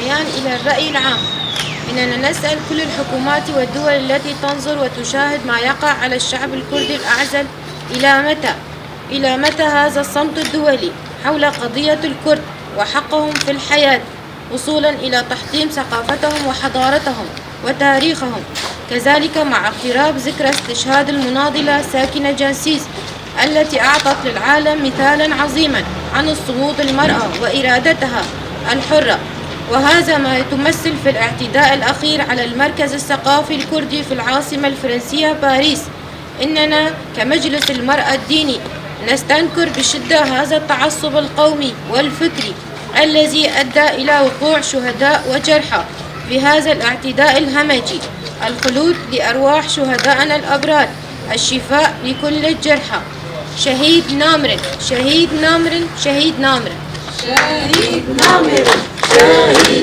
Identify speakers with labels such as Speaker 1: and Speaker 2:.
Speaker 1: الميان إلى الرأي العام. إننا نسأل كل الحكومات والدول التي تنظر وتشاهد ما يقع على الشعب الكردي الأعزل إلى متى هذا الصمت الدولي حول قضية الكرد وحقهم في الحياة، وصولا إلى تحطيم ثقافتهم وحضارتهم وتاريخهم. كذلك مع اقتراب ذكرى استشهاد المناضلة ساكنة جنسيس التي أعطت للعالم مثالا عظيما عن الصمود المرأة وإرادتها الحرة، وهذا ما يتمثل في الاعتداء الأخير على المركز الثقافي الكردي في العاصمة الفرنسية باريس. إننا كمجلس المرأة الديني نستنكر بشدة هذا التعصب القومي والفكري الذي أدى إلى وقوع شهداء وجرحى في هذا الاعتداء الهمجي. الخلود لأرواح شهدائنا الأبرار، الشفاء لكل الجرحى. شهيد نامرن، شهيد نامرن، شهيد نامرن،
Speaker 2: شهيد نامرن، شهيد